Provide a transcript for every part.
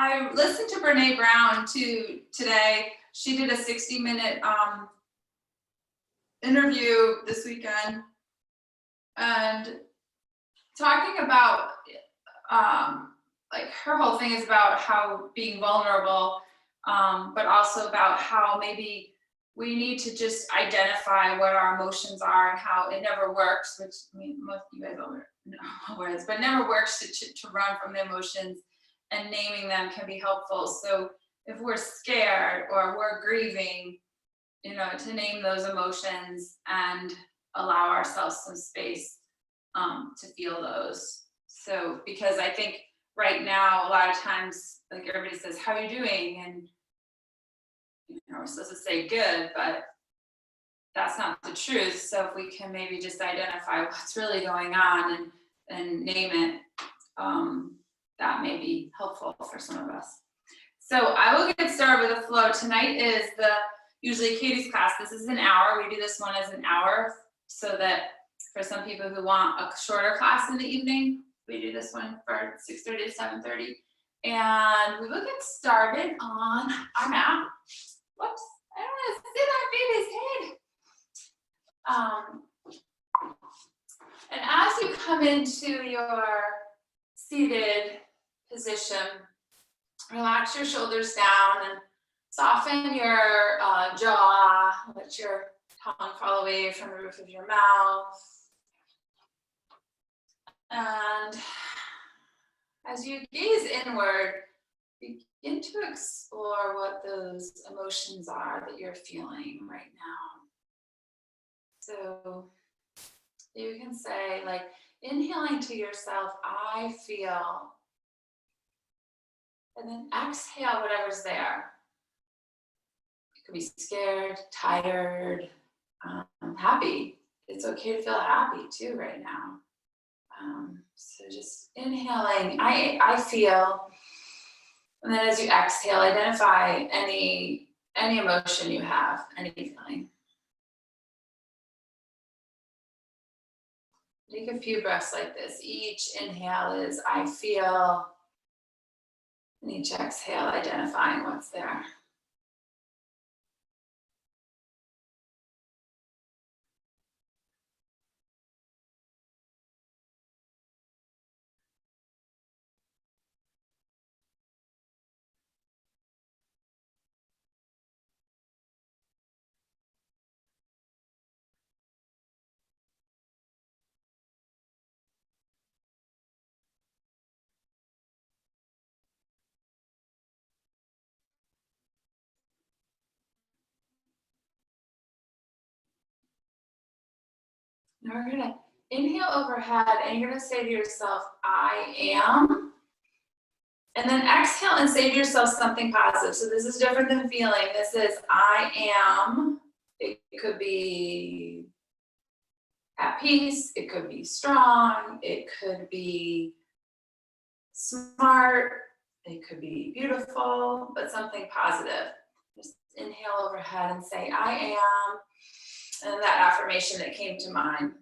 I listened to Brene Brown today. She did a 60-minute interview this weekend, and talking about like her whole thing is about how being vulnerable, but also about how maybe we need to just identify what our emotions are and how it never works, which I mean, most of you guys all know what it is, but it never works to run from the emotions, and naming them can be helpful. So if we're scared or we're grieving, you know, to name those emotions and allow ourselves some space to feel those. So, because I think right now, a lot of times, like everybody says, how are you doing? And you know, we're supposed to say good, but that's not the truth. So if we can maybe just identify what's really going on and name it, that may be helpful for some of us. So I will get started with a flow. Tonight is usually Katie's class. This is an hour. We do this one as an hour so that for some people who want a shorter class in the evening, we do this one for 6:30 to 7:30. And we will get started on our mat. Whoops, I don't want to sit on baby's head. And as you come into your seated position, relax your shoulders down and soften your jaw. Let your tongue fall away from the roof of your mouth. And as you gaze inward, begin to explore what those emotions are that you're feeling right now. So you can say, like, inhaling to yourself, I feel, and then exhale whatever's there. You could be scared, tired, happy. It's okay to feel happy too right now. So just inhaling, I feel, and then as you exhale, identify any emotion you have, any feeling. Take a few breaths like this. Each inhale is I feel, and each exhale identifying what's there. Now we're gonna inhale overhead, and you're gonna say to yourself, I am. And then exhale and say to yourself something positive. So this is different than feeling. This is I am. It could be at peace. It could be strong. It could be smart. It could be beautiful, but something positive. Just inhale overhead and say, I am. And that affirmation that came to mind.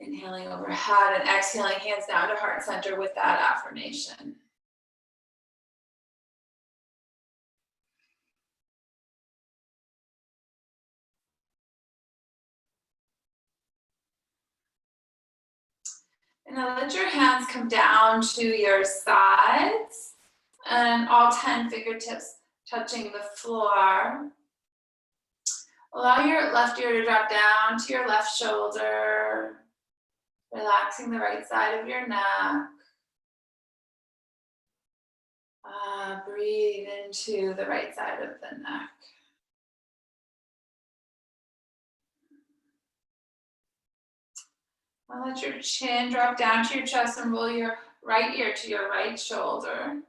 Inhaling overhead and exhaling, hands down to heart center with that affirmation. And now let your hands come down to your sides and all 10 fingertips touching the floor. Allow your left ear to drop down to your left shoulder, relaxing the right side of your neck. Breathe into the right side of the neck. Now let your chin drop down to your chest and roll your right ear to your right shoulder.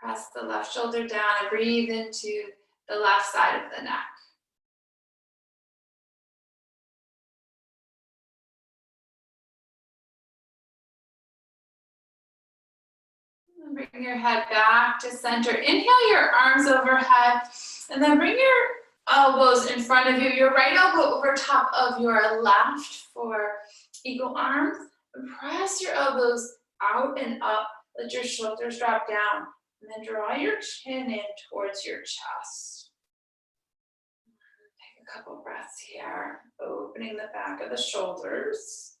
Press the left shoulder down and breathe into the left side of the neck. And bring your head back to center. Inhale your arms overhead, and then bring your elbows in front of you. Your right elbow over top of your left for eagle arms, And press your elbows out and up. Let your shoulders drop down. And then draw your chin in towards your chest. Take a couple breaths here. Opening the back of the shoulders.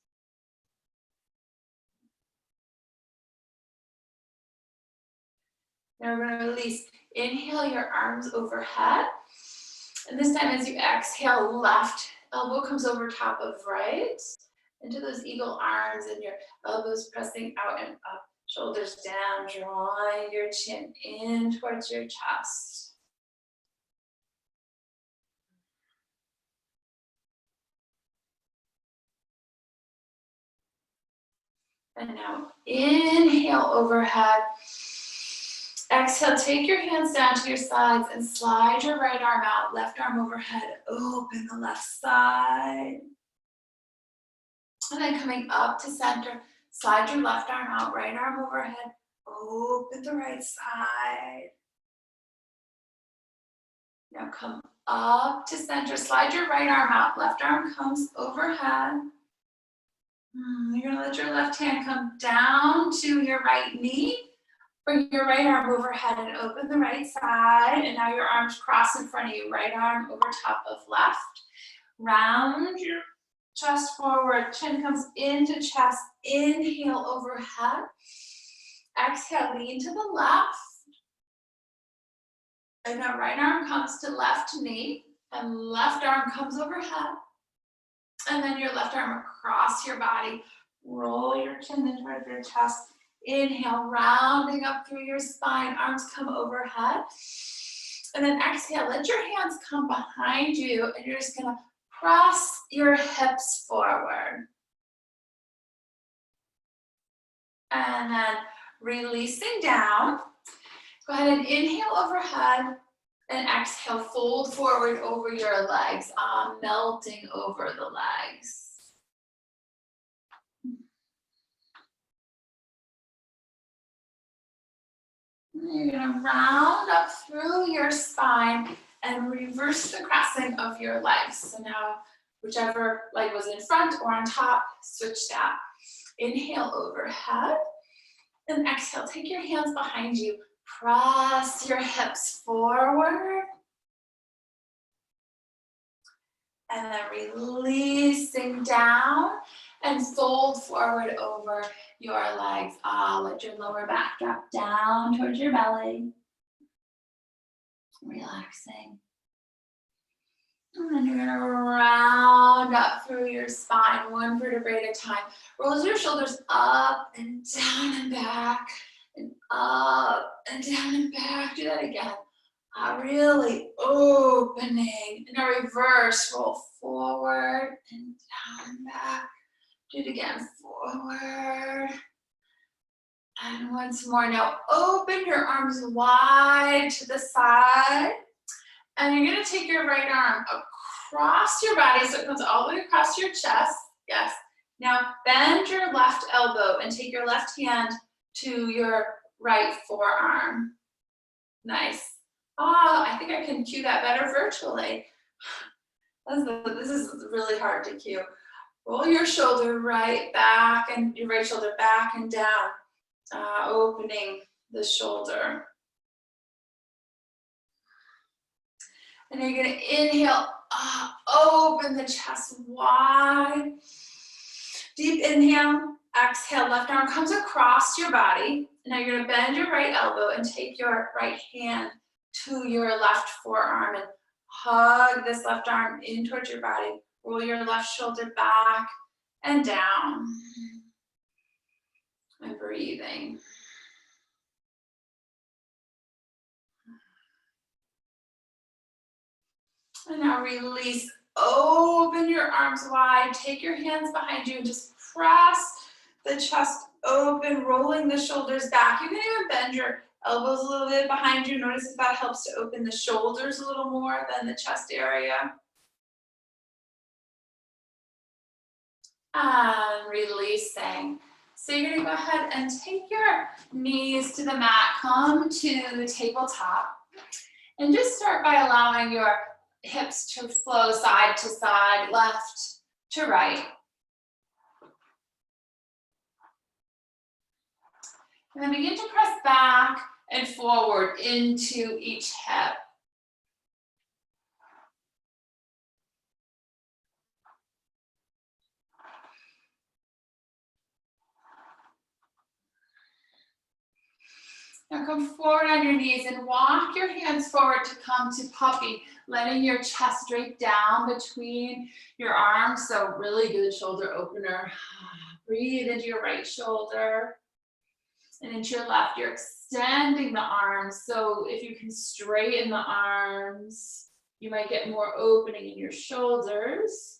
Now we're going to release. Inhale your arms overhead. And this time as you exhale, left elbow comes over top of right. Into those eagle arms and your elbows pressing out and up. Shoulders down, drawing your chin in towards your chest. And now inhale overhead. Exhale, take your hands down to your sides and slide your right arm out, left arm overhead, open the left side. And then coming up to center, slide your left arm out, right arm overhead, open the right side. Now come up to center, slide your right arm out, left arm comes overhead. You're gonna let your left hand come down to your right knee. Bring your right arm overhead and open the right side. And now your arms cross in front of you, right arm over top of left. Round your chest forward, chin comes into chest, inhale overhead. Exhale, lean to the left. And now right arm comes to left knee, and left arm comes overhead. And then your left arm across your body. Roll your chin in towards your chest. Inhale, rounding up through your spine, arms come overhead. And then exhale, let your hands come behind you, and you're just gonna press your hips forward. And then releasing down. Go ahead and inhale overhead, and exhale, fold forward over your legs, melting over the legs. You're gonna round up through your spine and reverse the crossing of your legs. So now, whichever leg was in front or on top, switch that. Inhale overhead, and exhale, take your hands behind you. Press your hips forward. And then releasing down and fold forward over your legs. Let your lower back drop down towards your belly. Relaxing. And then you're gonna round up through your spine, one vertebrae at a time. Roll your shoulders up and down and back, and up and down and back. Do that again. Really opening. In a reverse, roll forward and down and back. Do it again, forward. And once more. Now open your arms wide to the side. And you're gonna take your right arm across your body so it comes all the way across your chest. Yes. Now bend your left elbow and take your left hand to your right forearm. Nice. I think I can cue that better virtually. This is really hard to cue. Roll your shoulder right back and your right shoulder back and down, opening the shoulder. And you're gonna inhale, open the chest wide. Deep inhale, exhale, left arm comes across your body. Now you're gonna bend your right elbow and take your right hand to your left forearm and hug this left arm in towards your body. Roll your left shoulder back and down. And breathing. And now release, open your arms wide, take your hands behind you and just press the chest open, rolling the shoulders back. You can even bend your elbows a little bit behind you. Notice if that helps to open the shoulders a little more than the chest area. And releasing. So you're gonna go ahead and take your knees to the mat, come to tabletop, and just start by allowing your hips to flow side to side, left to right. And then begin to press back and forward into each hip. Now come forward on your knees and walk your hands forward to come to puppy, letting your chest drape down between your arms. So really good shoulder opener. Breathe into your right shoulder and into your left. You're extending the arms. So if you can straighten the arms, you might get more opening in your shoulders.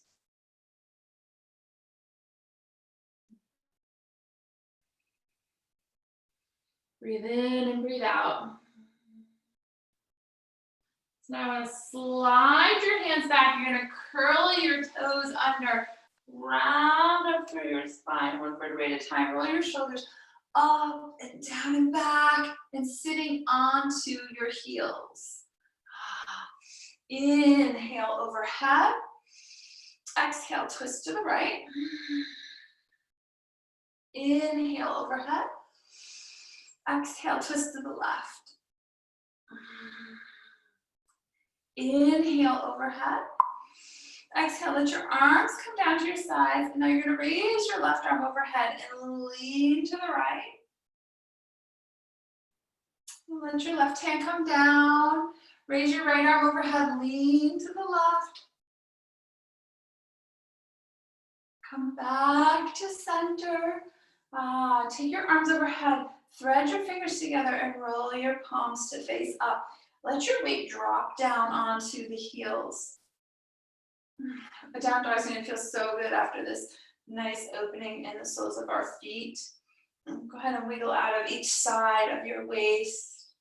Breathe in and breathe out. So now I want to slide your hands back. You're going to curl your toes under, round up through your spine, one vertebrae at a time. Roll your shoulders up and down and back and sitting onto your heels. Inhale overhead. Exhale, twist to the right. Inhale overhead. Exhale, twist to the left. Inhale overhead. Exhale, let your arms come down to your sides. And now you're going to raise your left arm overhead and lean to the right. Let your left hand come down. Raise your right arm overhead, lean to the left. Come back to center. Take your arms overhead. Thread your fingers together and roll your palms to face up. Let your weight drop down onto the heels. A down dog is going to feel so good after this nice opening in the soles of our feet. Go ahead and wiggle out of each side of your waist.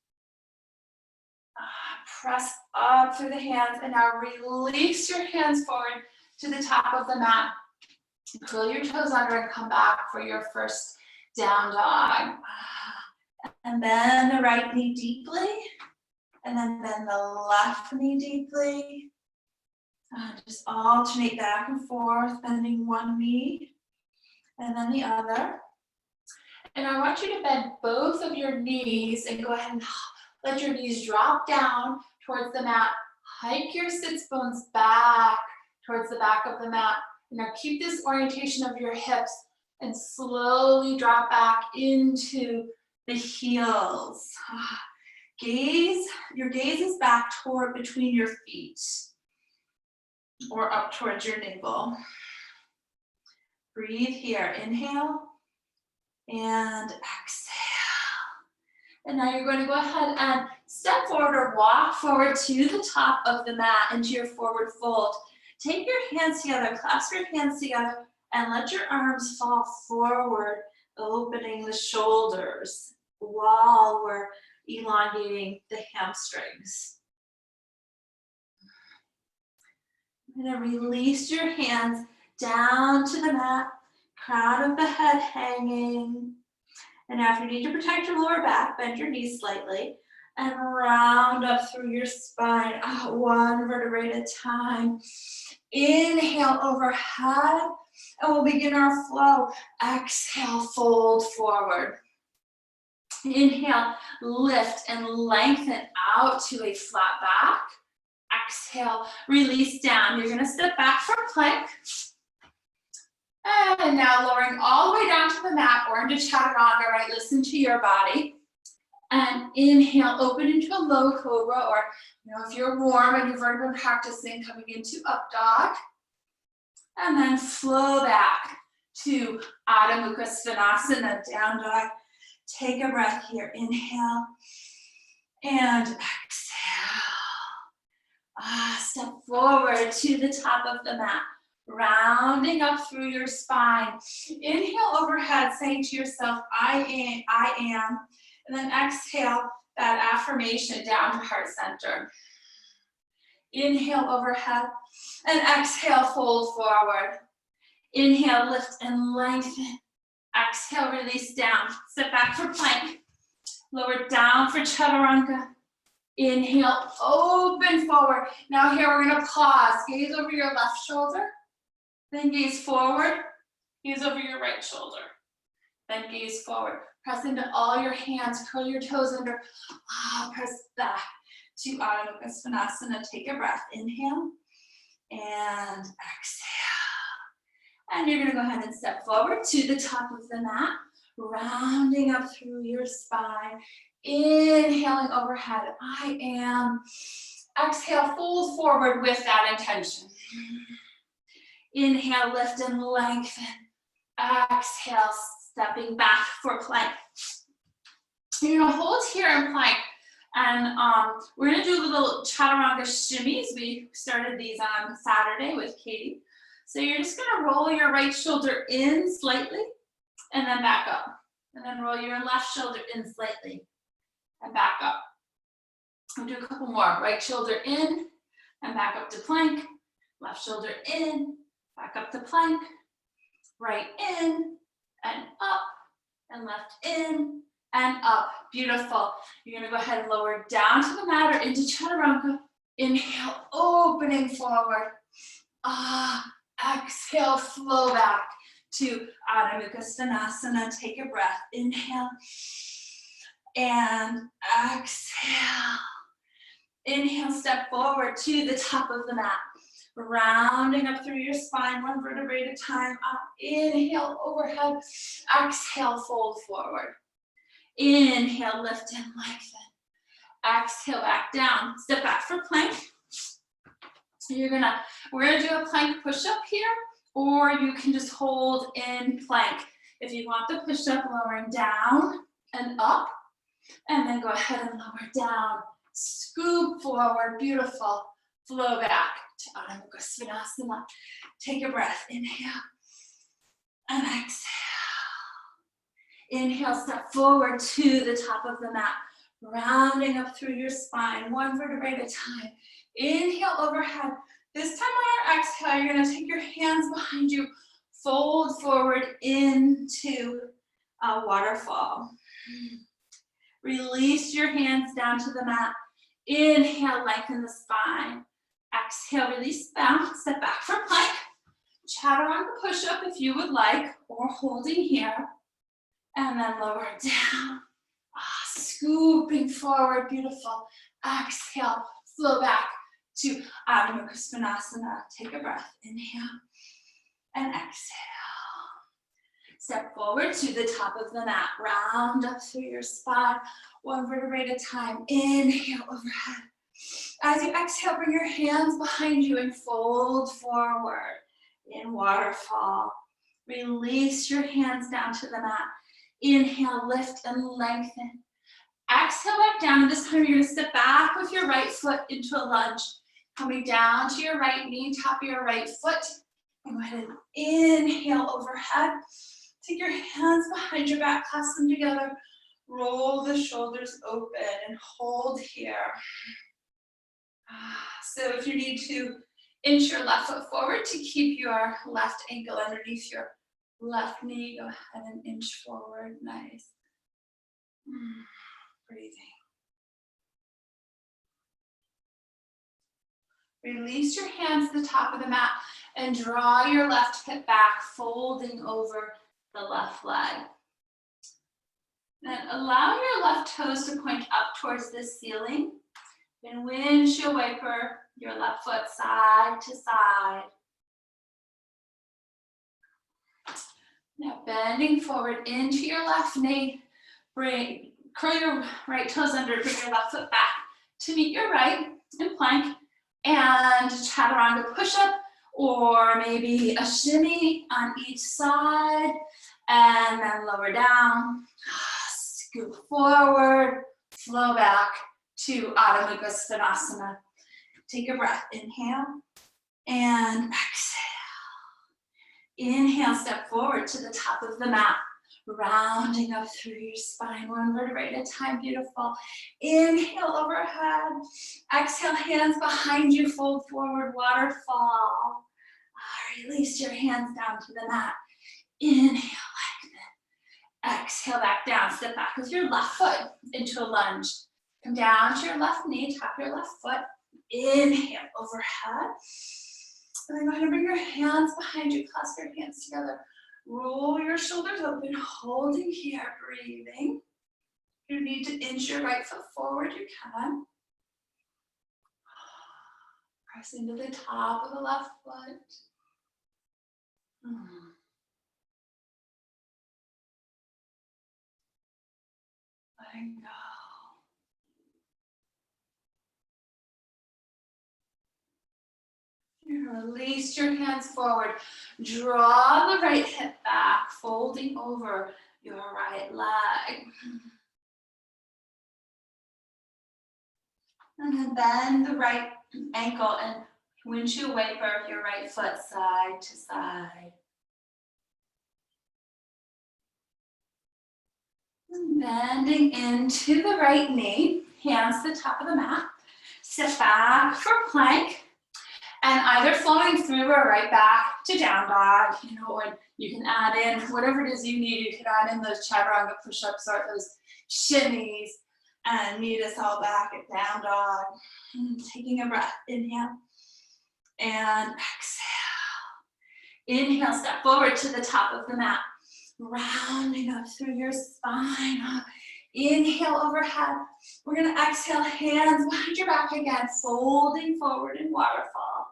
Press up through the hands and now release your hands forward to the top of the mat. Curl your toes under and come back for your first down dog. And bend the right knee deeply. And then bend the left knee deeply. Just alternate back and forth, bending one knee and then the other. And I want you to bend both of your knees and go ahead and let your knees drop down towards the mat. Hike your sits bones back towards the back of the mat. Now keep this orientation of your hips and slowly drop back into the heels. Your gaze is back toward between your feet or up towards your navel. Breathe here, inhale and exhale. And now you're going to go ahead and step forward or walk forward to the top of the mat into your forward fold. Take your hands together, clasp your hands together, and let your arms fall forward, opening the shoulders while we're elongating the hamstrings. I'm going to release your hands down to the mat, crown of the head hanging. And now if you need to protect your lower back, bend your knees slightly and round up through your spine, one vertebrae at a time. Inhale overhead, and we'll begin our flow. Exhale, fold forward. Inhale, lift and lengthen out to a flat back. Exhale, release down. You're going to step back for plank. And now lowering all the way down to the mat or into chaturanga, right? Listen to your body. And inhale, open into a low cobra, or if you're warm and you've already been practicing, coming into up dog. And then flow back to Adho Mukha Svanasana, down dog. Take a breath here. Inhale and exhale. Step forward to the top of the mat, rounding up through your spine. Inhale overhead, saying to yourself, I am. And then exhale that affirmation down to heart center. Inhale overhead and exhale, fold forward. Inhale, lift and lengthen. Exhale, release down. Step back for plank. Lower down for chaturanga. Inhale, open forward. Now here we're going to pause. Gaze over your left shoulder. Then gaze forward. Gaze over your right shoulder. Then gaze forward. Press into all your hands, curl your toes under. Press back to Adho Mukha Svanasana. Take a breath. Inhale and exhale. And you're gonna go ahead and step forward to the top of the mat, rounding up through your spine. Inhaling overhead, I am. Exhale, fold forward with that intention. Inhale, lift and lengthen. Exhale, stepping back for plank. You're gonna hold here in plank, and we're gonna do little chaturanga shimmies. We started these on Saturday with Katie. So you're just gonna roll your right shoulder in slightly, and then back up. And then roll your left shoulder in slightly, and back up. We'll do a couple more. Right shoulder in, and back up to plank. Left shoulder in, back up to plank. Right in, and up, and left in, and up. Beautiful. You're gonna go ahead and lower down to the mat or into chaturanga. Inhale, opening forward. Exhale, flow back to Adho Mukha Svanasana. Take a breath. Inhale and exhale. Inhale, step forward to the top of the mat. Rounding up through your spine, one vertebrae at a time. Up. Inhale, overhead. Exhale, fold forward. Inhale, lift and lengthen. Exhale, back down. Step back for plank. We're gonna do a plank push-up here, or you can just hold in plank. If you want the push-up, lowering down and up, and then go ahead and lower down. Scoop forward, beautiful. Flow back to Adho Mukha Svanasana. Take a breath, inhale, and exhale. Inhale, step forward to the top of the mat, rounding up through your spine, one vertebrae at a time. Inhale, overhead. This time on our exhale, you're gonna take your hands behind you, fold forward into a waterfall. Release your hands down to the mat. Inhale, lengthen the spine. Exhale, release down, step back for plank. Chaturanga push-up if you would like, or holding here. And then lower down. Scooping forward, beautiful. Exhale, flow back to Adho Mukha Svanasana. Take a breath, inhale and exhale. Step forward to the top of the mat. Round up through your spine, one vertebrae at a time. Inhale, overhead. As you exhale, bring your hands behind you and fold forward in waterfall. Release your hands down to the mat. Inhale, lift and lengthen. Exhale back down, and this time you're gonna step back with your right foot into a lunge. Coming down to your right knee, top of your right foot. And go ahead and inhale overhead. Take your hands behind your back, clasp them together. Roll the shoulders open and hold here. So if you need to inch your left foot forward to keep your left ankle underneath your left knee, go ahead and inch forward, nice. Breathing. Release your hands to the top of the mat and draw your left hip back, folding over the left leg. Then allow your left toes to point up towards the ceiling. Then windshield wiper your left foot side to side. Now bending forward into your left knee. Curl your right toes under, bring your left foot back to meet your right in plank. And chaturanga push-up, or maybe a shimmy on each side, and then lower down, scoop forward, flow back to Adho Mukha Svanasana. Take a breath, inhale, and exhale. Inhale, step forward to the top of the mat, rounding up through your spine, one vertebrae at a time, beautiful. Inhale, overhead. Exhale, hands behind you, fold forward, waterfall. Release your hands down to the mat. Inhale, lengthen. Exhale, back down. Step back with your left foot into a lunge. Come down to your left knee, tap your left foot. Inhale, overhead. And then go ahead and bring your hands behind you, clasp your hands together. Roll your shoulders open, holding here, breathing. If you need to inch your right foot forward, you can. Press into the top of the left foot. Letting go. Release your hands forward. Draw the right hip back, folding over your right leg. And then bend the right ankle and windshield wiper your right foot side to side. And bending into the right knee, hands to the top of the mat. Step back for plank. And either flowing through or right back to down dog, and you can add in whatever it is you need. You can add in those chaturanga push-ups or those shimmies and meet us all back at down dog. And taking a breath, inhale and exhale. Inhale, step forward to the top of the mat, rounding up through your spine. Inhale overhead. We're gonna exhale, hands behind your back again, folding forward in waterfall.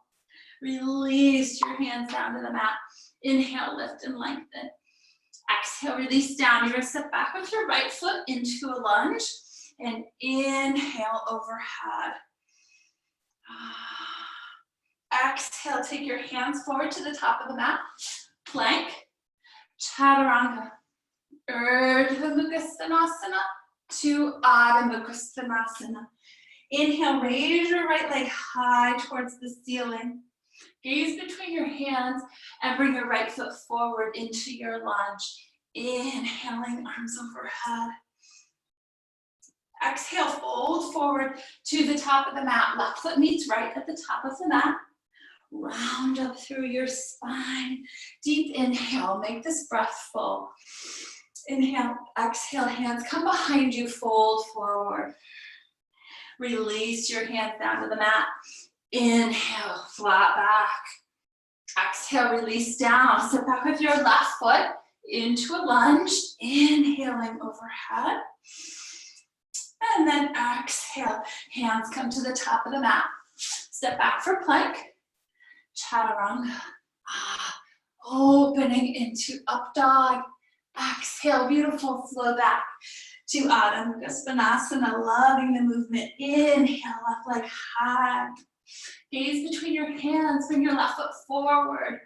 Release your hands down to the mat. Inhale, lift and lengthen. Exhale, release down. You're gonna step back with your right foot into a lunge and inhale overhead. Exhale, take your hands forward to the top of the mat. Plank, chaturanga. Urdhva Mukha Svanasana to Adho Mukha Svanasana. Inhale, raise your right leg high towards the ceiling. Gaze between your hands and bring your right foot forward into your lunge. Inhaling, arms overhead. Exhale, fold forward to the top of the mat. Left foot meets right at the top of the mat. Round up through your spine. Deep inhale, make this breath full. Inhale, exhale, hands come behind you, fold forward. Release your hands down to the mat. Inhale, flat back. Exhale, release down. Step back with your left foot into a lunge. Inhaling overhead. And then exhale, hands come to the top of the mat. Step back for plank. Chaturanga. Opening into up dog. Exhale, beautiful, flow back to Adho Mukha Svanasana, loving the movement. Inhale, left leg high. Gaze between your hands, bring your left foot forward,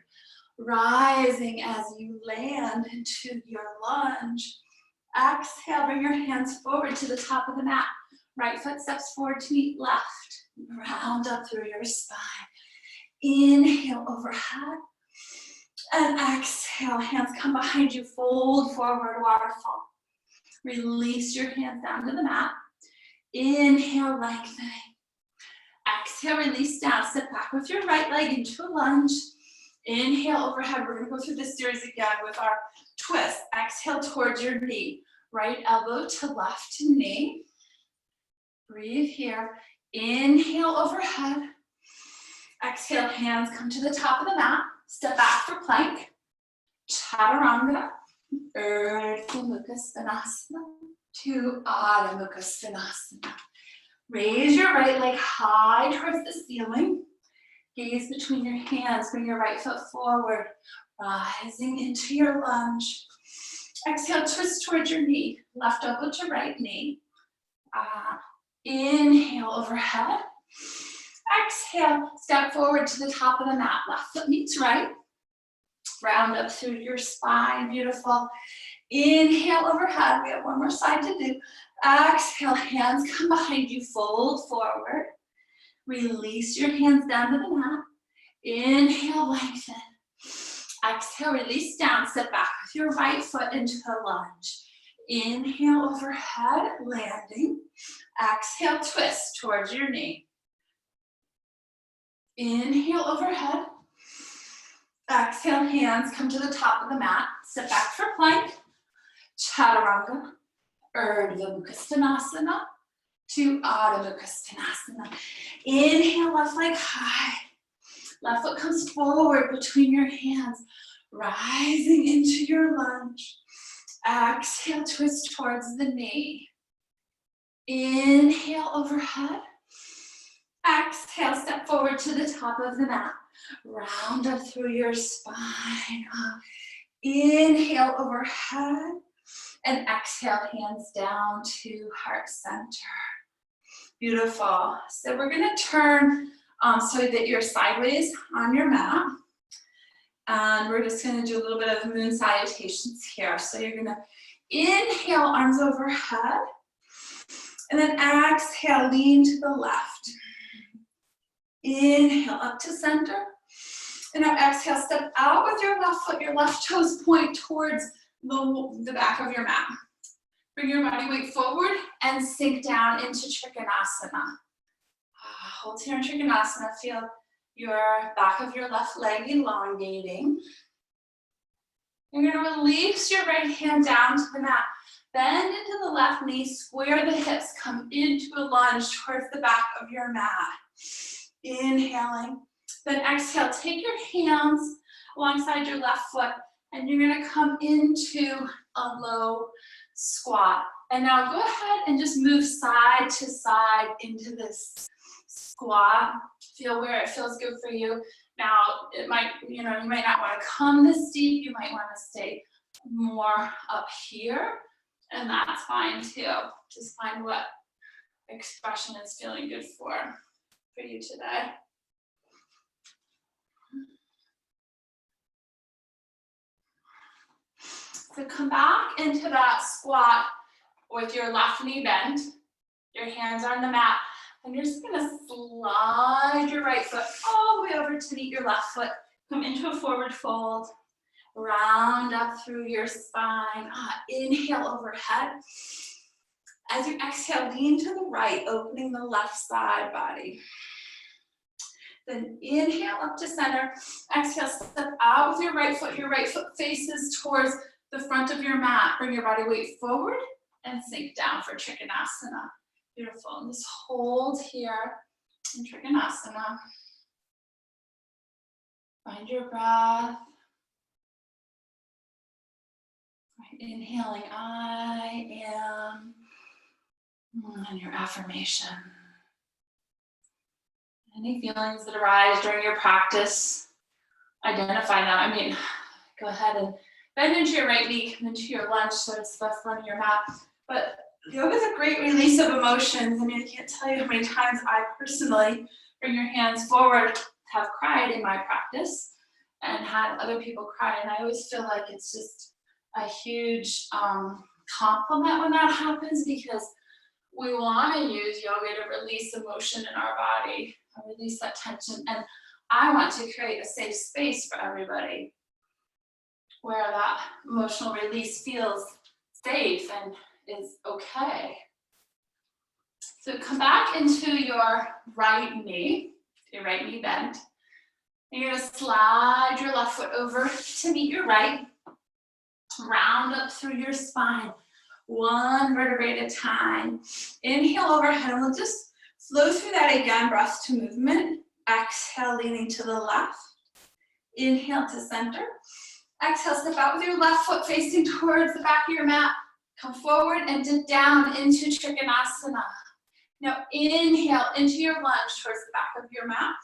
rising as you land into your lunge. Exhale, bring your hands forward to the top of the mat. Right foot steps forward to meet left. Round up through your spine. Inhale, overhead. And exhale, hands come behind you, fold forward, waterfall. Release your hands down to the mat. Inhale, lengthening. Exhale, release down, step back with your right leg into a lunge. Inhale, overhead. We're gonna go through this series again with our twist. Exhale towards your knee. Right elbow to left knee. Breathe here. Inhale, overhead. Exhale, hands come to the top of the mat. Step back for plank, chaturanga, Urdhva Mukha Svanasana to Adho Mukha Svanasana. Raise your right leg high towards the ceiling. Gaze between your hands, bring your right foot forward, rising into your lunge. Exhale, twist towards your knee, left elbow to right knee. Inhale, overhead. Exhale, step forward to the top of the mat. Left foot meets right. Round up through your spine, beautiful. Inhale, overhead. We have one more side to do. Exhale, hands come behind you, fold forward. Release your hands down to the mat. Inhale, lengthen. Exhale, release down, step back with your right foot into a lunge. Inhale, overhead, landing. Exhale, twist towards your knee. Inhale, overhead. Exhale, hands come to the top of the mat. Step back for plank. Chaturanga. Urdhva Mukha Svanasana to Adho Mukha Svanasana. Inhale, left leg high. Left foot comes forward between your hands. Rising into your lunge. Exhale, twist towards the knee. Inhale overhead. Exhale, step forward to the top of the mat. Round up through your spine. Inhale overhead. And exhale, hands down to heart center. Beautiful. So we're gonna turn so that you're sideways on your mat. And we're just gonna do a little bit of moon salutations here. So you're gonna inhale, arms overhead. And then exhale, lean to the left. Inhale, up to center. And now exhale, step out with your left foot, your left toes point towards the back of your mat. Bring your body weight forward and sink down into Trikonasana. Hold here in Trikonasana, feel your back of your left leg elongating. You're gonna release your right hand down to the mat. Bend into the left knee, square the hips, come into a lunge towards the back of your mat. Inhaling. Then exhale, take your hands alongside your left foot, and you're gonna come into a low squat. And now go ahead and just move side to side into this squat. Feel where it feels good for you. Now, it might, you might not want to come this deep. You might want to stay more up here, and that's fine too. Just find what expression is feeling good for you today. So come back into that squat with your left knee bent. Your hands are on the mat. And you're just gonna slide your right foot all the way over to meet your left foot. Come into a forward fold. Round up through your spine. Inhale overhead. As you exhale, lean to the right, opening the left side body. Then inhale up to center. Exhale, step out with your right foot faces towards the front of your mat. Bring your body weight forward and sink down for Trikonasana. Beautiful. And just hold here in Trikonasana. Find your breath. Inhaling, I am. And your affirmation. Any feelings that arise during your practice, identify them. Go ahead and bend into your right knee, come into your lunge, so it's the front of your mat. But yoga is a great release of emotions. I can't tell you how many times I personally bring your hands forward, have cried in my practice and had other people cry. And I always feel like it's just a huge compliment when that happens, because we want to use yoga to release emotion in our body, release that tension. And I want to create a safe space for everybody where that emotional release feels safe and is okay. So come back into your right knee bent. And you're gonna slide your left foot over to meet your right. Round up through your spine, one vertebrae at a time. Inhale overhead, and we'll just flow through that again, breath to movement. Exhale, leaning to the left. Inhale to center. Exhale, step out with your left foot facing towards the back of your mat. Come forward and dip down into Trikonasana. Now inhale into your lunge towards the back of your mat.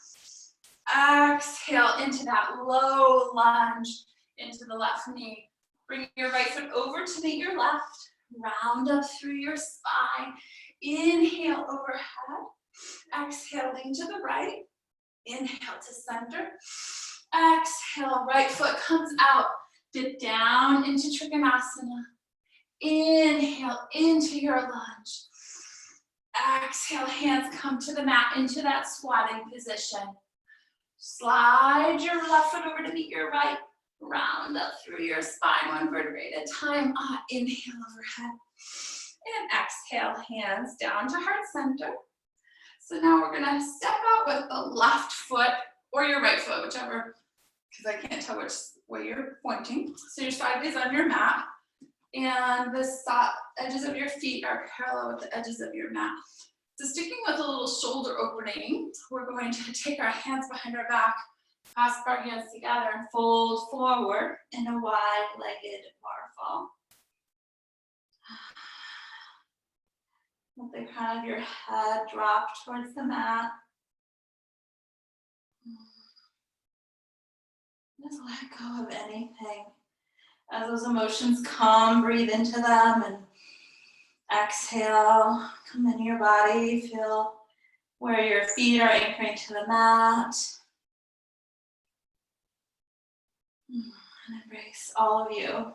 Exhale into that low lunge into the left knee. Bring your right foot over to meet your left. Round up through your spine. Inhale overhead. Exhale, lean to the right. Inhale to center. Exhale, right foot comes out. Dip down into Trikonasana. Inhale into your lunge. Exhale, hands come to the mat into that squatting position. Slide your left foot over to meet your right. Round up through your spine, one vertebrae at a time. Inhale overhead. And exhale, hands down to heart center. So now we're gonna step out with the left foot or your right foot, whichever, because I can't tell which way you're pointing. So you're sideways on your mat. And the edges of your feet are parallel with the edges of your mat. So sticking with a little shoulder opening, we're going to take our hands behind our back, Clasp our hands together and fold forward in a wide-legged waterfall. Let the crown of your head drop towards the mat. Just let go of anything. As those emotions come, breathe into them and exhale. Come into your body. Feel where your feet are anchoring to the mat. And embrace all of you.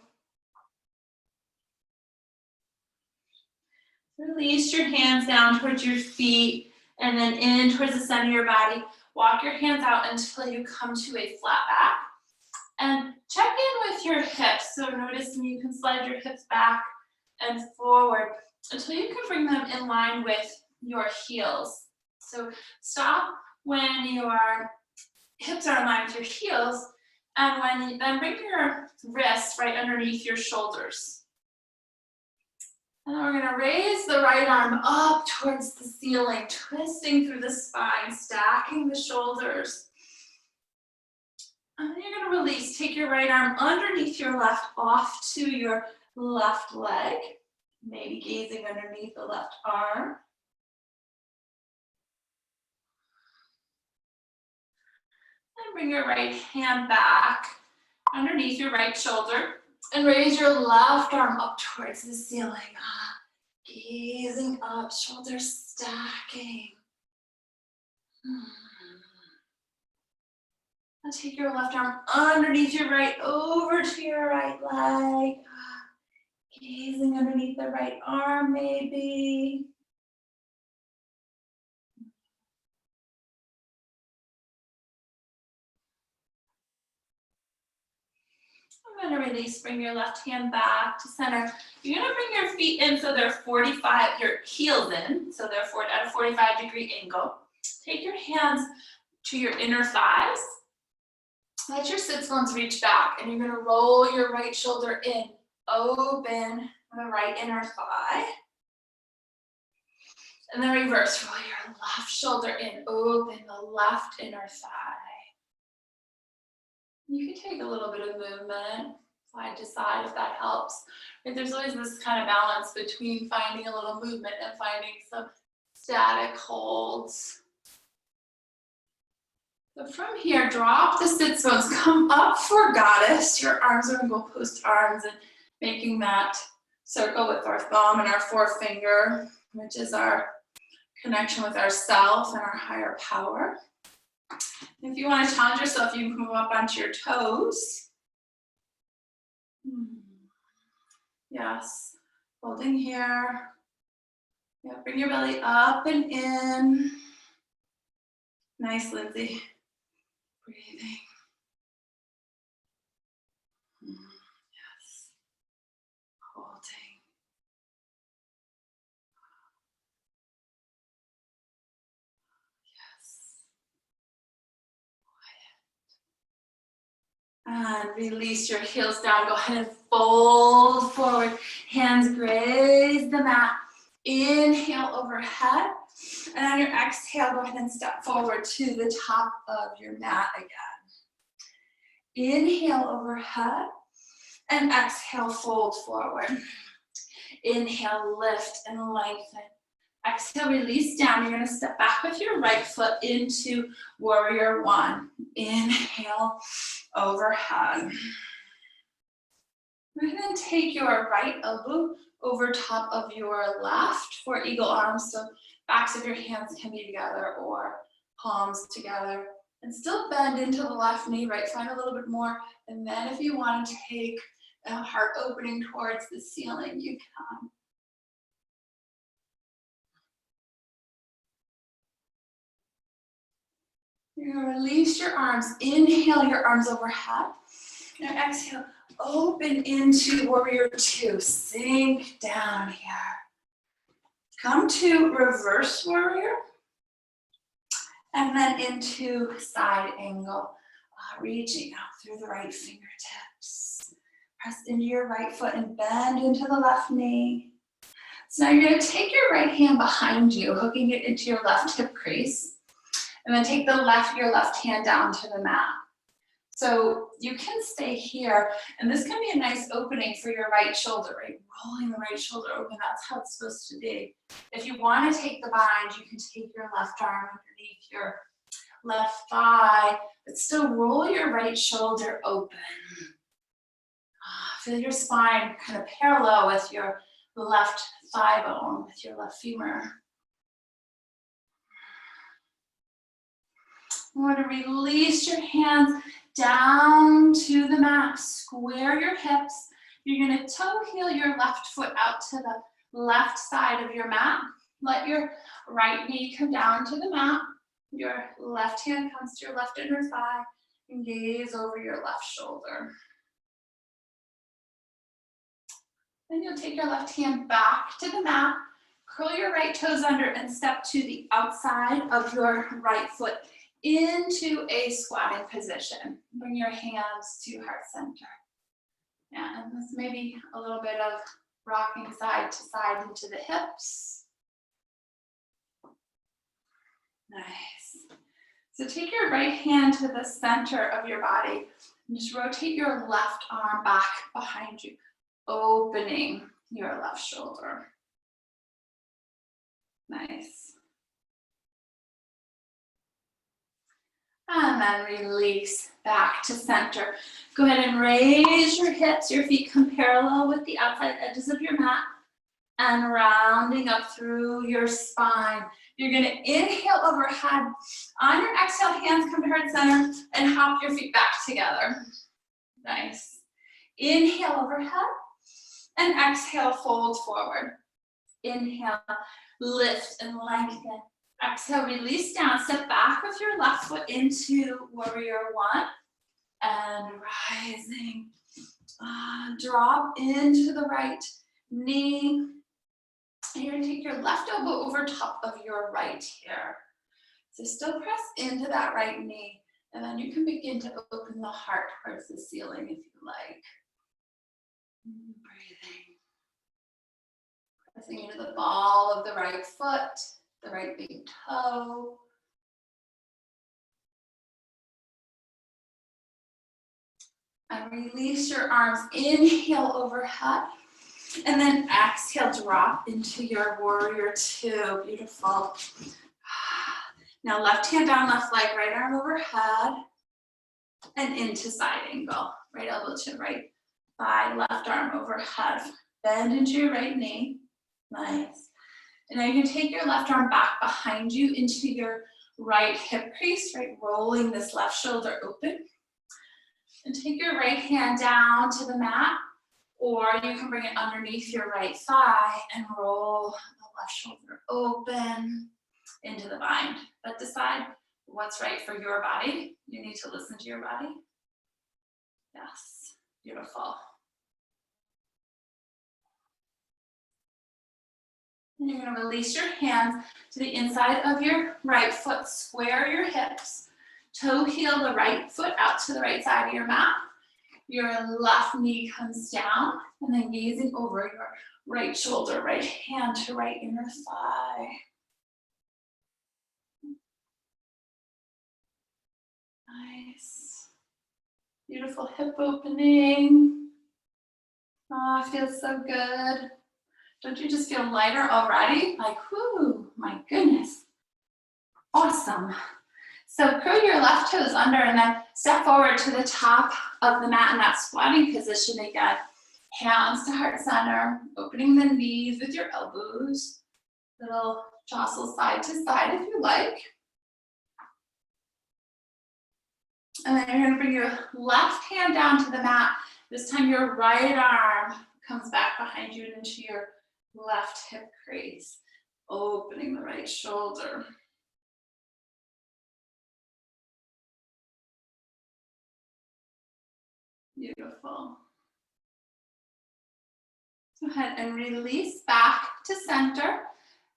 Release your hands down towards your feet and then in towards the center of your body. Walk your hands out until you come to a flat back. And check in with your hips. So notice you can slide your hips back and forward until you can bring them in line with your heels. So stop when your hips are in line with your heels, and then bring your wrists right underneath your shoulders. And then we're going to raise the right arm up towards the ceiling, twisting through the spine, stacking the shoulders. And then you're going to release. Take your right arm underneath your left, off to your left leg, maybe gazing underneath the left arm. And bring your right hand back underneath your right shoulder and raise your left arm up towards the ceiling. Gazing up, shoulders stacking. Now take your left arm underneath your right, over to your right leg. Gazing underneath the right arm, maybe. I'm going to release, bring your left hand back to center. You're going to bring your feet in so they're 45, your heels in, so they're at a 45-degree angle. Take your hands to your inner thighs. Let your sit bones reach back, and you're going to roll your right shoulder in, open the right inner thigh. And then reverse, roll your left shoulder in, open the left inner thigh. You can take a little bit of movement side to side if that helps. But there's always this kind of balance between finding a little movement and finding some static holds. So from here, drop the sit bones, come up for goddess. Your arms are in goalpost arms and making that circle with our thumb and our forefinger, which is our connection with ourself and our higher power. If you want to challenge yourself, you can move up onto your toes. Yes, holding here. Yeah, bring your belly up and in. Nice, Lindsay. Breathing. Yes. Holding. And release your heels down. Go ahead and fold forward. Hands graze the mat. Inhale overhead. And on your exhale, go ahead and step forward to the top of your mat again. Inhale overhead. And exhale, fold forward. Inhale, lift and lengthen. Exhale, release down. You're going to step back with your right foot into warrior one. Inhale, overhead. We're going to take your right elbow over top of your left for eagle arms. So backs of your hands can be together or palms together. And still bend into the left knee, right? Find a little bit more. And then if you want to take a heart opening towards the ceiling, you can. You're going to release your arms. Inhale your arms overhead. Now exhale, open into warrior two. Sink down here. Come to reverse warrior. And then into side angle. Reaching out through the right fingertips. Press into your right foot and bend into the left knee. So now you're going to take your right hand behind you, hooking it into your left hip crease. And then take your left hand down to the mat. So you can stay here, and this can be a nice opening for your right shoulder, right? Rolling the right shoulder open, that's how it's supposed to be. If you want to take the bind, you can take your left arm underneath your left thigh, but still roll your right shoulder open. Feel your spine kind of parallel with your left thigh bone, with your left femur. You want to release your hands down to the mat, square your hips. You're going to toe heel your left foot out to the left side of your mat. Let your right knee come down to the mat. Your left hand comes to your left inner thigh and gaze over your left shoulder. Then you'll take your left hand back to the mat, curl your right toes under and step to the outside of your right foot into a squatting position. Bring your hands to heart center. Yeah, and this may be a little bit of rocking side to side into the hips. Nice. So take your right hand to the center of your body and just rotate your left arm back behind you, opening your left shoulder. Nice. And then release back to center. Go ahead and raise your hips. Your feet come parallel with the outside edges of your mat and rounding up through your spine. You're going to inhale overhead. On your exhale, hands come to heart center and hop your feet back together. Nice. Inhale overhead and exhale, fold forward. Inhale, lift and lengthen. Exhale, release down, step back with your left foot into warrior one and rising. Drop into the right knee. And you're gonna take your left elbow over top of your right here. So still press into that right knee, and then you can begin to open the heart towards the ceiling if you like. Breathing. Pressing into the ball of the right foot, the right big toe. And release your arms, inhale overhead. And then exhale, drop into your warrior two. Beautiful. Now left hand down, left leg, right arm overhead. And into side angle. Right elbow to right thigh, left arm overhead. Bend into your right knee. Nice. And now you can take your left arm back behind you into your right hip crease, right? Rolling this left shoulder open. And take your right hand down to the mat, or you can bring it underneath your right thigh and roll the left shoulder open into the bind. But decide what's right for your body. You need to listen to your body. Yes, beautiful. And you're going to release your hands to the inside of your right foot. Square your hips. Toe heel the right foot out to the right side of your mat. Your left knee comes down, and then gazing over your right shoulder, right hand to right inner thigh. Nice. Beautiful hip opening. Oh, it feels so good. Don't you just feel lighter already? Like, whoo, my goodness. Awesome. So curl your left toes under and then step forward to the top of the mat in that squatting position again. Hands to heart center, opening the knees with your elbows. Little jostle side to side if you like. And then you're going to bring your left hand down to the mat. This time your right arm comes back behind you and into your left hip crease. Opening the right shoulder. Beautiful. Go ahead and release back to center.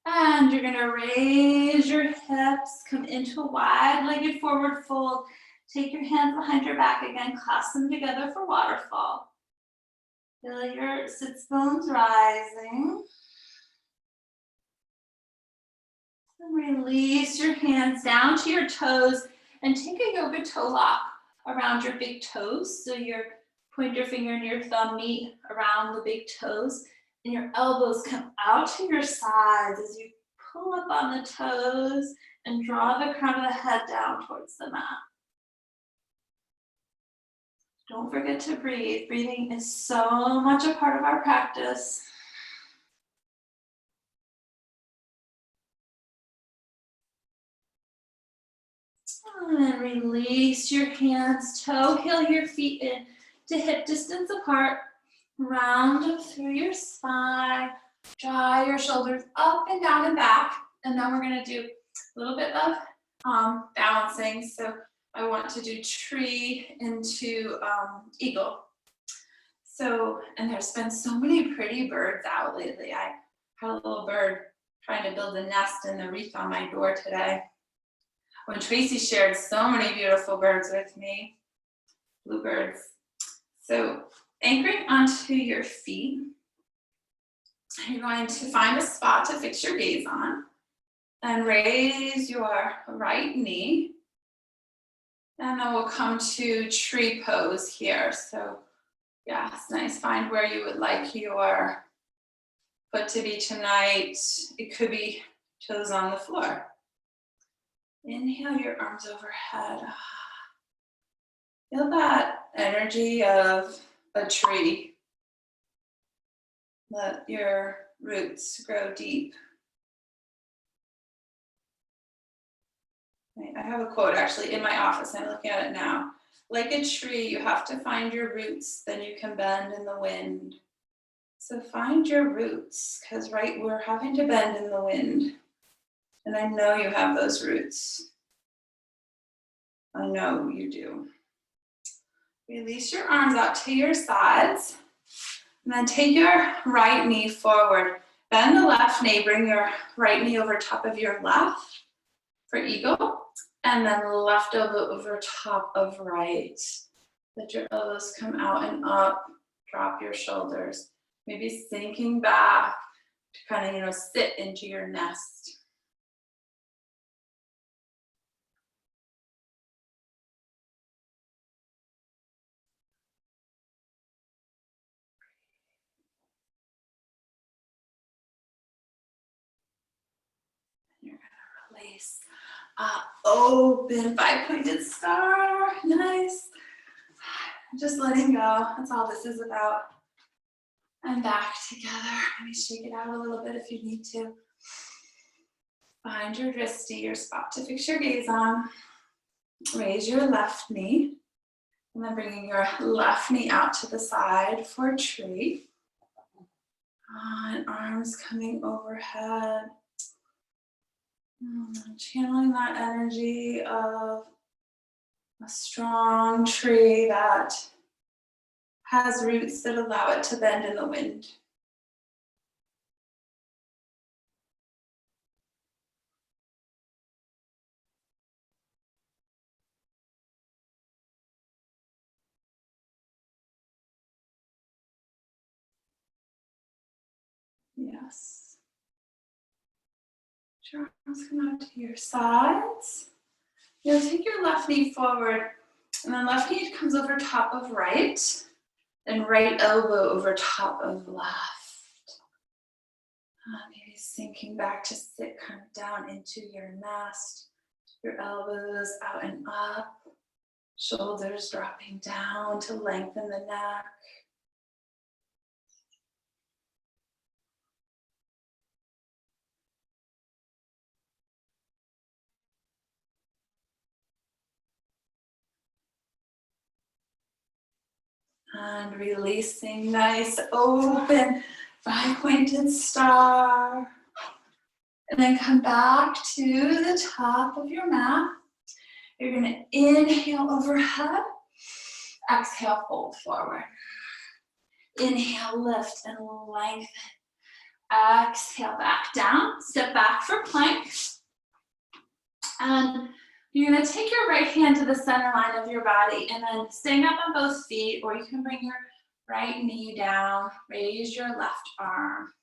And you're going to raise your hips, come into a wide-legged forward fold. Take your hands behind your back again, clasp them together for waterfall. Feel your sits bones rising. And release your hands down to your toes and take a yoga toe lock around your big toes. So your pointer finger and your thumb meet around the big toes, and your elbows come out to your sides as you pull up on the toes and draw the crown of the head down towards the mat. Don't forget to breathe. Breathing is so much a part of our practice. And then release your hands, toe heel your feet in to hip distance apart. Round up through your spine. Draw your shoulders up and down and back. And then we're going to do a little bit of balancing. So I want to do tree into eagle. So, and there's been so many pretty birds out lately. I had a little bird trying to build a nest in the wreath on my door today. When Tracy shared so many beautiful birds with me, bluebirds. So anchoring onto your feet, you're going to find a spot to fix your gaze on and raise your right knee. And then we'll come to tree pose here. So yeah, it's nice. Find where you would like your foot to be tonight. It could be toes on the floor. Inhale your arms overhead. Feel that energy of a tree. Let your roots grow deep. I have a quote actually in my office. I'm looking at it now. Like a tree, you have to find your roots, then you can bend in the wind. So find your roots, because right, we're having to bend in the wind. And I know you have those roots. I know you do. Release your arms out to your sides. And then take your right knee forward. Bend the left knee, bring your right knee over top of your left for eagle. And then left elbow over top of right. Let your elbows come out and up. Drop your shoulders. Maybe sinking back to kind of, sit into your nest. You're gonna release. Open 5-pointed star. Nice. Just letting go. That's all this is about. And back together. Let me shake it out a little bit if you need to. Find your drishti, your spot to fix your gaze on. Raise your left knee. And then bringing your left knee out to the side for a tree. And arms coming overhead. Channeling that energy of a strong tree that has roots that allow it to bend in the wind. Yes. Your arms come out to your sides. You'll take your left knee forward, and then left knee comes over top of right, and right elbow over top of left. Maybe sinking back to sit kind of down into your nest. Your elbows out and up, shoulders dropping down to lengthen the neck. And releasing, nice, open, 5-pointed star. And then come back to the top of your mat. You're gonna inhale overhead, exhale, fold forward. Inhale, lift and lengthen. Exhale, back down, step back for plank. And you're gonna take your right hand to the center line of your body and then staying up on both feet, or you can bring your right knee down, raise your left arm.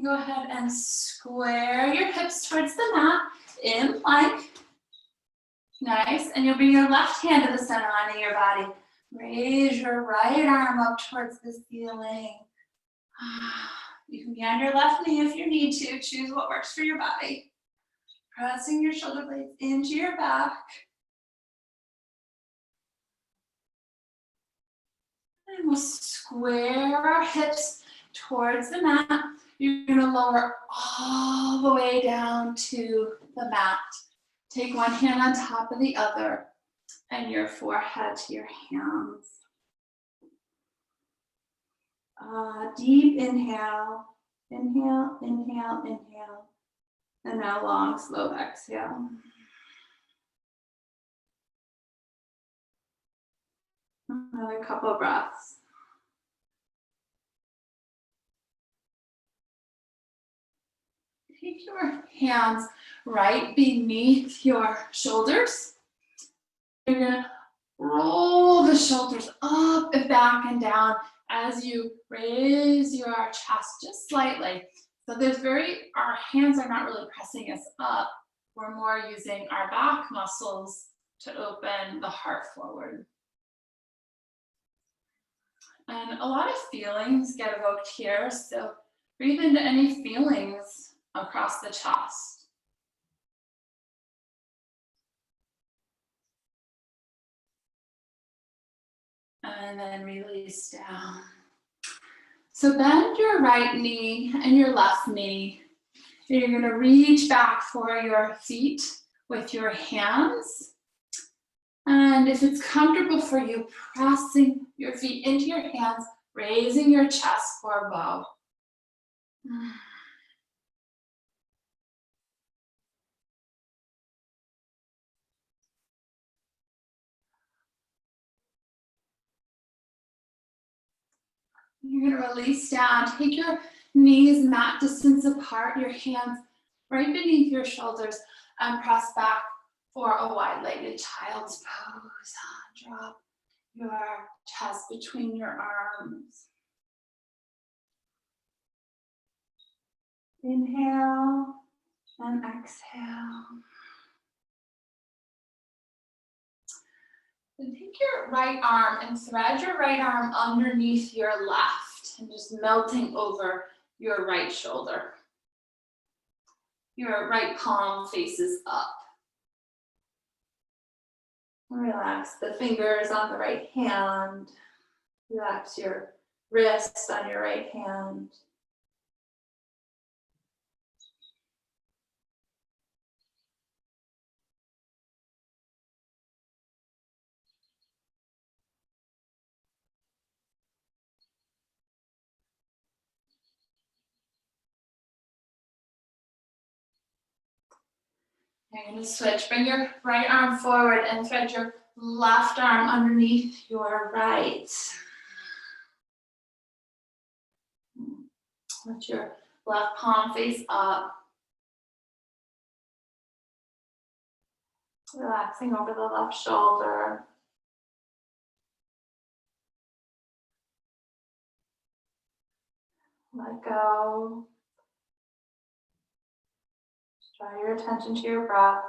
Go ahead and square your hips towards the mat in plank. Nice, and you'll bring your left hand to the center line of your body. Raise your right arm up towards the ceiling. You can be on your left knee if you need to. Choose what works for your body. Pressing your shoulder blades into your back. And we'll square our hips towards the mat. You're going to lower all the way down to the mat. Take one hand on top of the other and your forehead to your hands. Deep inhale, inhale, inhale, inhale. And now long, slow exhale. Another couple of breaths. Take your hands right beneath your shoulders. You're gonna roll the shoulders up and back and down as you raise your chest just slightly. So our hands are not really pressing us up. We're more using our back muscles to open the heart forward. And a lot of feelings get evoked here, so breathe into any feelings across the chest. And then release down. So bend your right knee and your left knee. You're going to reach back for your feet with your hands. And if it's comfortable for you, pressing your feet into your hands, raising your chest for a bow. You're going to release down. Take your knees mat distance apart, your hands right beneath your shoulders, and press back for a wide-legged child's pose. Drop your chest between your arms. Inhale and exhale. And take your right arm and thread your right arm underneath your left and just melting over your right shoulder. Your right palm faces up. Relax the fingers on the right hand. Relax your wrists on your right hand. You're going to switch. Bring your right arm forward and thread your left arm underneath your right. Let your left palm face up. Relaxing over the left shoulder. Let go. Draw your attention to your breath.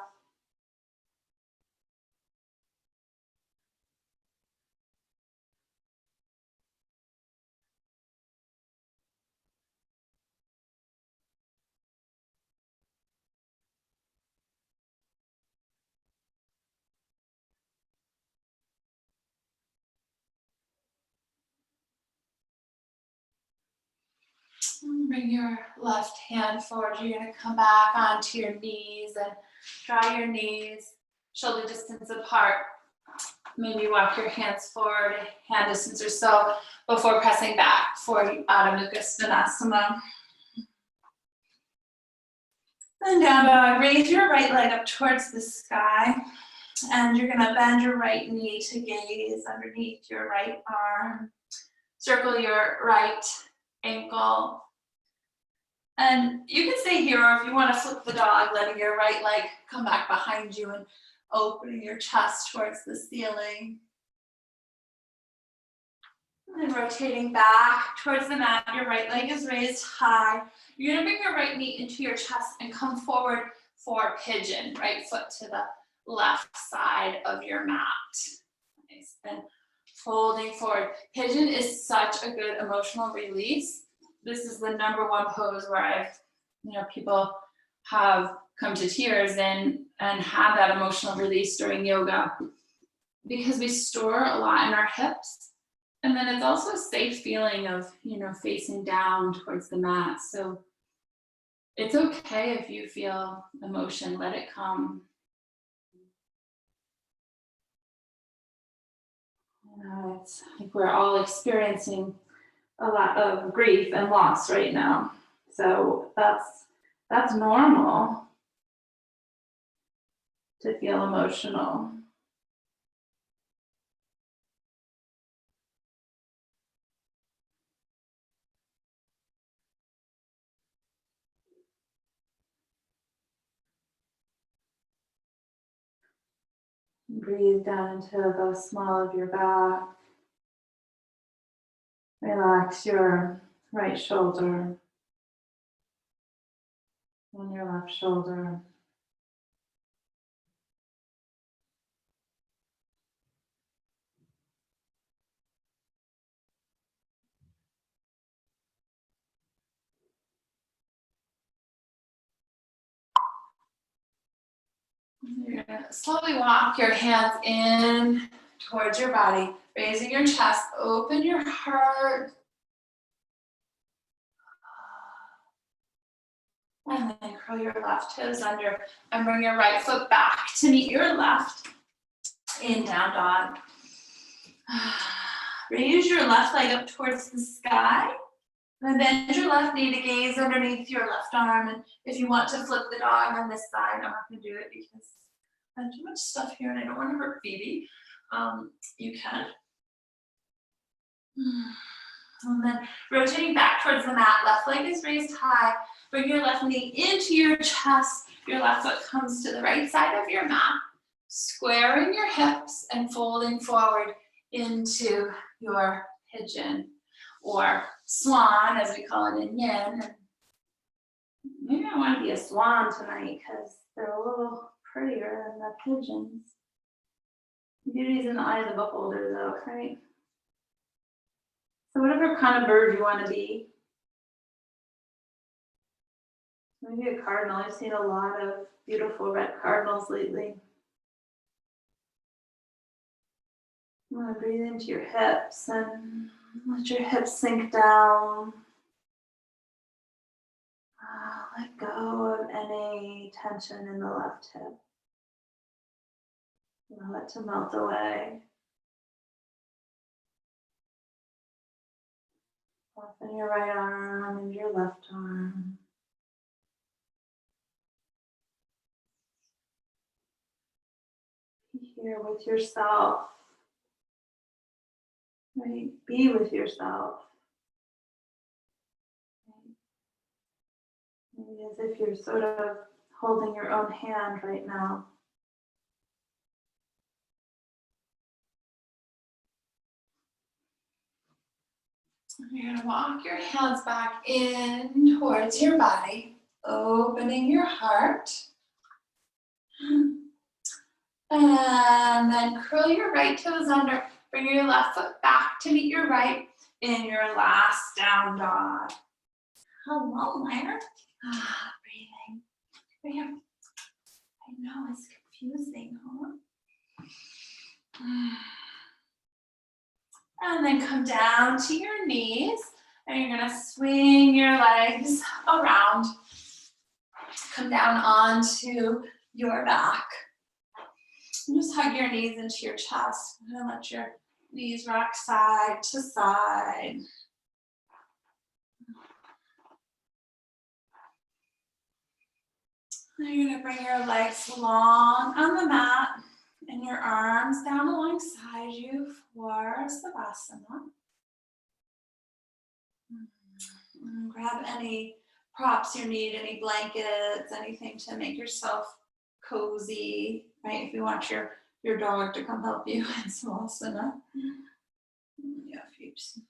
Bring your left hand forward. You're going to come back onto your knees and draw your knees shoulder distance apart. Maybe walk your hands forward, hand distance or so, before pressing back for Adho Mukha Svanasana. And down dog, raise your right leg up towards the sky. And you're going to bend your right knee to gaze underneath your right arm. Circle your right ankle. And you can stay here, or if you want to flip the dog, letting your right leg come back behind you and opening your chest towards the ceiling. And rotating back towards the mat, your right leg is raised high. You're gonna bring your right knee into your chest and come forward for pigeon, right foot to the left side of your mat. Nice, and folding forward. Pigeon is such a good emotional release. This is the #1 pose where I've, people have come to tears and have that emotional release during yoga, because we store a lot in our hips. And then it's also a safe feeling of, facing down towards the mat. So it's okay if you feel emotion, let it come. It's like we're all experiencing a lot of grief and loss right now. So that's normal to feel emotional. Breathe down into the small of your back. Relax your right shoulder and your left shoulder. You're gonna slowly walk your hands in towards your body, raising your chest, open your heart. And then curl your left toes under and bring your right foot back to meet your left in down dog. Raise your left leg up towards the sky. And bend your left knee to gaze underneath your left arm. And if you want to flip the dog on this side, I'm not going to do it because I have too much stuff here and I don't want to hurt Phoebe. You can. And then rotating back towards the mat, left leg is raised high. Bring your left knee into your chest. Your left foot comes to the right side of your mat, squaring your hips and folding forward into your pigeon or swan, as we call it in yin. Maybe I want to be a swan tonight because they're a little prettier than the pigeons. Beauty's in the eye of the beholder, though, right? So whatever kind of bird you want to be. Maybe a cardinal. I've seen a lot of beautiful red cardinals lately. You want to breathe into your hips and let your hips sink down. Let go of any tension in the left hip. Allow it to melt away. Soften your right arm and your left arm. Be here with yourself. Right? Be with yourself. Right? Maybe as if you're sort of holding your own hand right now. You're going to walk your hands back in towards your body, opening your heart. And then curl your right toes under. Bring your left foot back to meet your right in your last down dog. Hello there. Breathing. Right here. I know it's confusing, huh? And then come down to your knees. And you're going to swing your legs around. Come down onto your back. And just hug your knees into your chest. And let your knees rock side to side. Now you're going to bring your legs long on the mat and your arms down alongside you for Savasana. And grab any props you need, any blankets, anything to make yourself cozy, right? If you want your dog to come help you in Savasana. Yeah, Phoebes.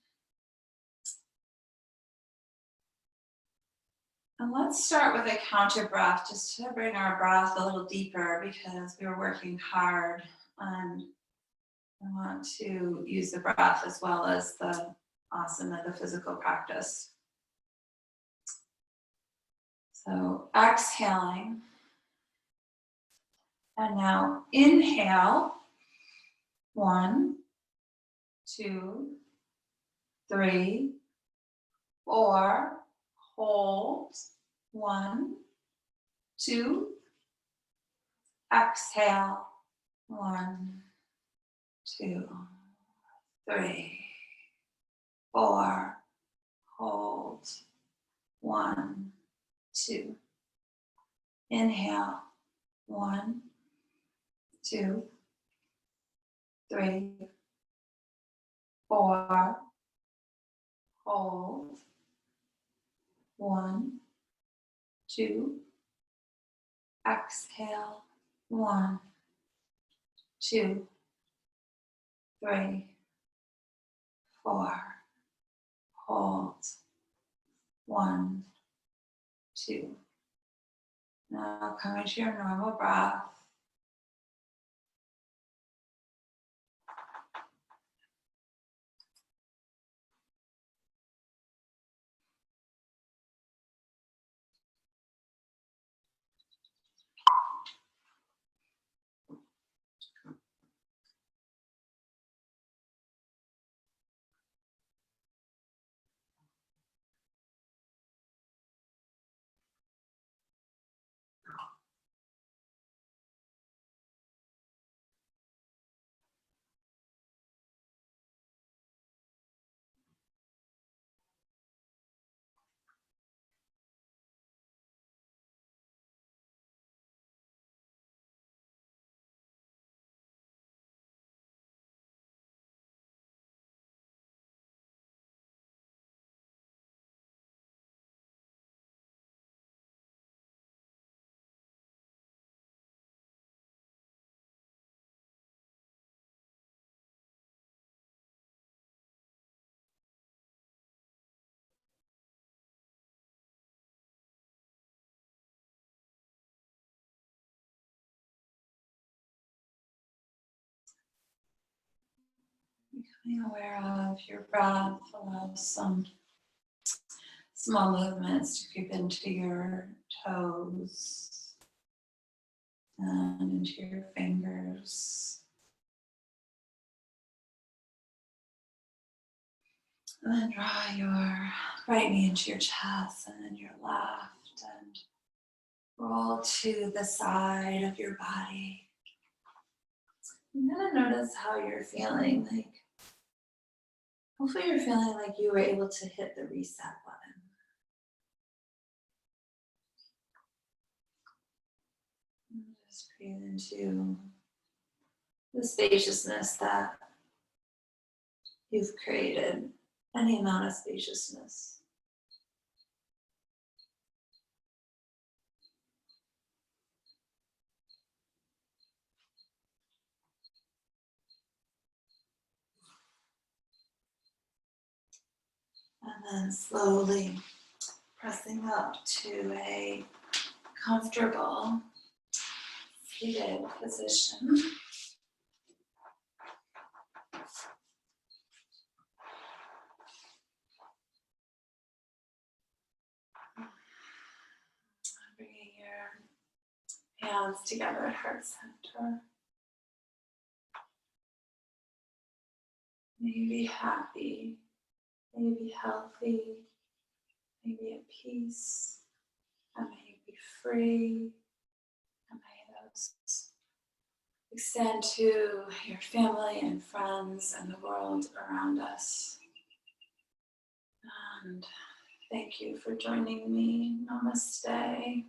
And let's start with a counter breath, just to bring our breath a little deeper because we were working hard, and I want to use the breath as well as the asana, the physical practice. So exhaling, and now inhale, 1, 2, 3, 4, hold, 1, 2, exhale, 1, 2, 3, 4, hold, 1, 2, inhale, 1, 2, 3, 4, hold, 1, 2, exhale, 1, 2, 3, 4, hold, 1, 2. Now come into your normal breath. Becoming aware of your breath, allow some small movements to creep into your toes and into your fingers. And then draw your right knee into your chest and then your left, and roll to the side of your body. And kind of notice how you're feeling. Like, hopefully you're feeling like you were able to hit the reset button. And just breathe into the spaciousness that you've created, any amount of spaciousness. And then slowly pressing up to a comfortable seated position. Bringing your hands together at heart center. May you be happy. May you be healthy. May you be at peace. And may you be free. And may those extend to your family and friends and the world around us. And thank you for joining me. Namaste.